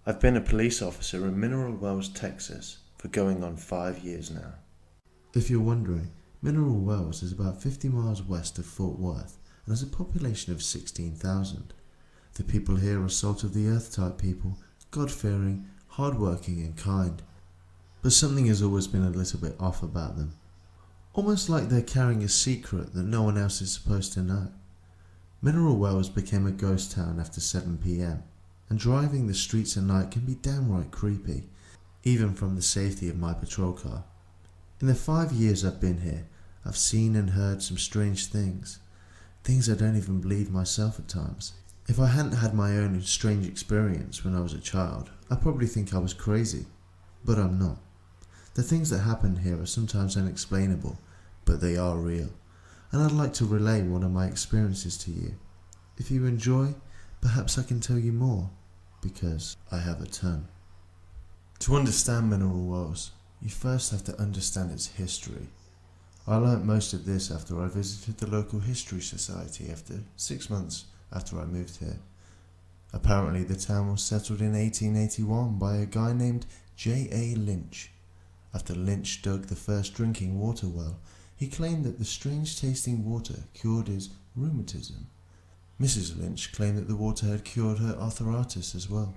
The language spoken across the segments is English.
I've been a police officer in Mineral Wells, Texas for going on 5 years now. If you're wondering, Mineral Wells is about 50 miles west of Fort Worth and has a population of 16,000. The people here are salt-of-the-earth type people, God-fearing, hard-working and kind. But something has always been a little bit off about them. Almost like they're carrying a secret that no one else is supposed to know. Mineral Wells became a ghost town after 7 p.m, and driving the streets at night can be downright creepy, even from the safety of my patrol car. In the 5 years I've been here, I've seen and heard some strange things. Things I don't even believe myself at times. If I hadn't had my own strange experience when I was a child, I'd probably think I was crazy. But I'm not. The things that happen here are sometimes unexplainable, but they are real. And I'd like to relay one of my experiences to you. If you enjoy, perhaps I can tell you more, because I have a ton. To understand Mineral Wells, you first have to understand its history. I learnt most of this after I visited the local history society after 6 months after I moved here. Apparently the town was settled in 1881 by a guy named J.A. Lynch. After Lynch dug the first drinking water well, he claimed that the strange tasting water cured his rheumatism. Mrs. Lynch claimed that the water had cured her arthritis as well.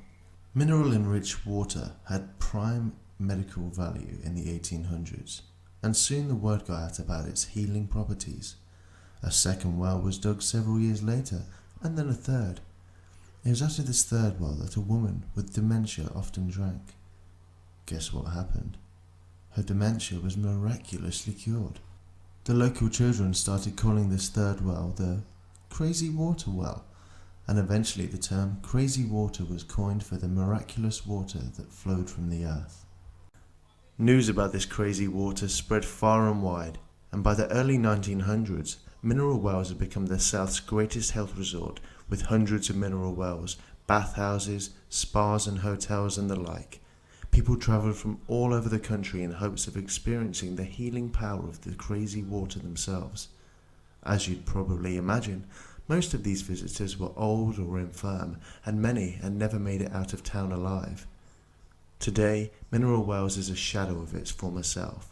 Mineral-enriched water had prime medical value in the 1800s, and soon the word got out about its healing properties. A second well was dug several years later, and then a third. It was after this third well that a woman with dementia often drank. Guess what happened? Her dementia was miraculously cured. The local children started calling this third well the Crazy Water Well, and eventually the term crazy water was coined for the miraculous water that flowed from the earth. News about this crazy water spread far and wide, and by the early 1900s, Mineral Wells had become the South's greatest health resort, with hundreds of mineral wells, bathhouses, spas and hotels and the like. People travelled from all over the country in hopes of experiencing the healing power of the crazy water themselves. As you'd probably imagine, most of these visitors were old or infirm, and many had never made it out of town alive. Today, Mineral Wells is a shadow of its former self.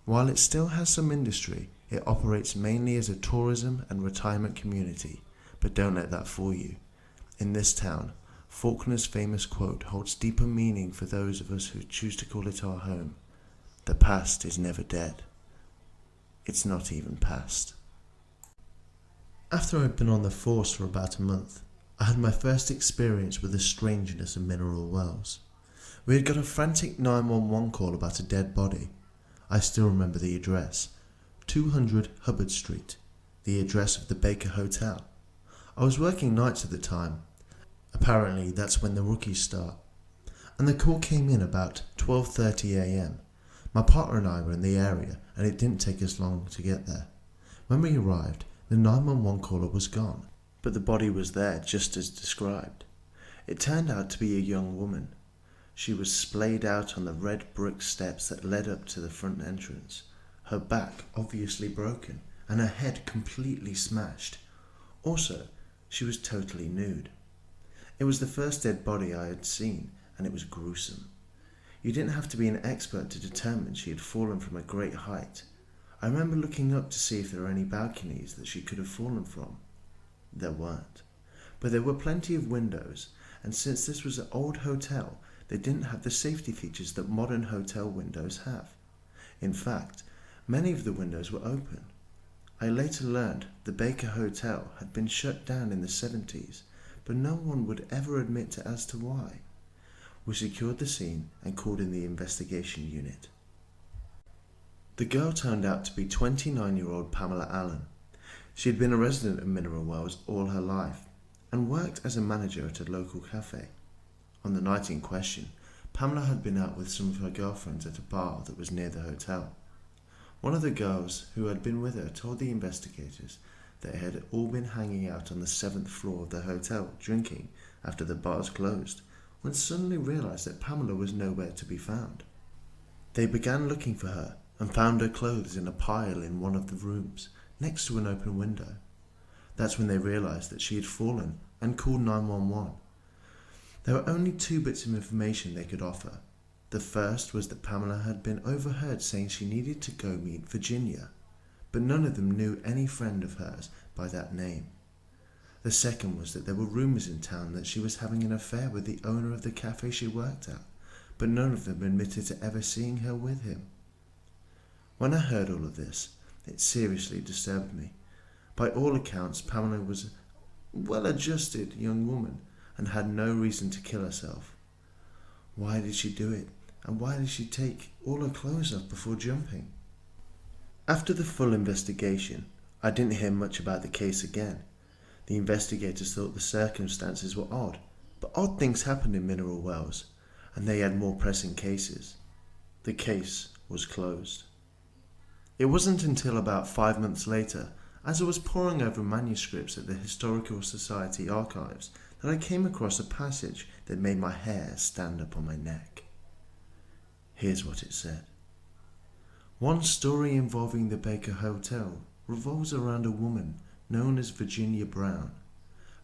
While it still has some industry, it operates mainly as a tourism and retirement community. But don't let that fool you. In this town, Faulkner's famous quote holds deeper meaning for those of us who choose to call it our home. The past is never dead. It's not even past. After I'd been on the force for about a month, I had my first experience with the strangeness of Mineral Wells. We had got a frantic 911 call about a dead body. I still remember the address, 200 Hubbard Street, the address of the Baker Hotel. I was working nights at the time. Apparently that's when the rookies start. And the call came in about 12:30 a.m. My partner and I were in the area, and it didn't take us long to get there. When we arrived, the 911 caller was gone, but the body was there just as described. It turned out to be a young woman. She was splayed out on the red brick steps that led up to the front entrance, her back obviously broken, and her head completely smashed. Also, she was totally nude. It was the first dead body I had seen, and it was gruesome. You didn't have to be an expert to determine she had fallen from a great height. I remember looking up to see if there were any balconies that she could have fallen from. There weren't. But there were plenty of windows, and since this was an old hotel, they didn't have the safety features that modern hotel windows have. In fact, many of the windows were open. I later learned the Baker Hotel had been shut down in the 70s, but no one would ever admit as to why. We secured the scene and called in the investigation unit. The girl turned out to be 29-year-old Pamela Allen. She had been a resident of Mineral Wells all her life and worked as a manager at a local cafe. On the night in question, Pamela had been out with some of her girlfriends at a bar that was near the hotel. One of the girls who had been with her told the investigators that they had all been hanging out on the 7th floor of the hotel drinking after the bars closed, when suddenly realised that Pamela was nowhere to be found. They began looking for her and found her clothes in a pile in one of the rooms, next to an open window. That's when they realised that she had fallen and called 911. There were only two bits of information they could offer. The first was that Pamela had been overheard saying she needed to go meet Virginia, but none of them knew any friend of hers by that name. The second was that there were rumours in town that she was having an affair with the owner of the cafe she worked at, but none of them admitted to ever seeing her with him. When I heard all of this, it seriously disturbed me. By all accounts, Pamela was a well-adjusted young woman and had no reason to kill herself. Why did she do it, and why did she take all her clothes off before jumping? After the full investigation, I didn't hear much about the case again. The investigators thought the circumstances were odd, but odd things happened in Mineral Wells, and they had more pressing cases. The case was closed. It wasn't until about 5 months later, as I was poring over manuscripts at the Historical Society archives, that I came across a passage that made my hair stand up on my neck. Here's what it said. One story involving the Baker Hotel revolves around a woman known as Virginia Brown,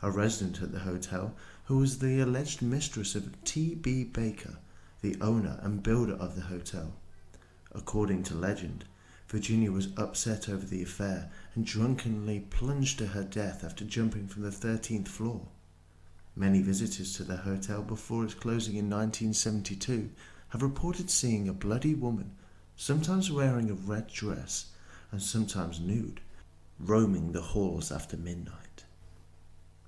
a resident at the hotel who was the alleged mistress of T.B. Baker, the owner and builder of the hotel. According to legend, Virginia was upset over the affair and drunkenly plunged to her death after jumping from the 13th floor. Many visitors to the hotel before its closing in 1972 have reported seeing a bloody woman, sometimes wearing a red dress and sometimes nude, roaming the halls after midnight.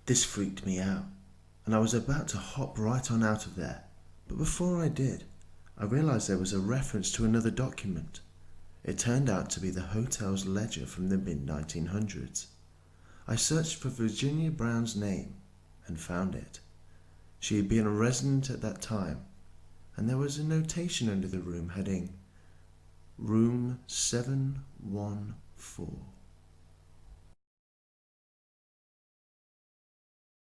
This freaked me out, and I was about to hop right on out of there, but before I did, I realized there was a reference to another document. It turned out to be the hotel's ledger from the mid-1900s. I searched for Virginia Brown's name and found it. She had been a resident at that time, and there was a notation under the room heading Room 714.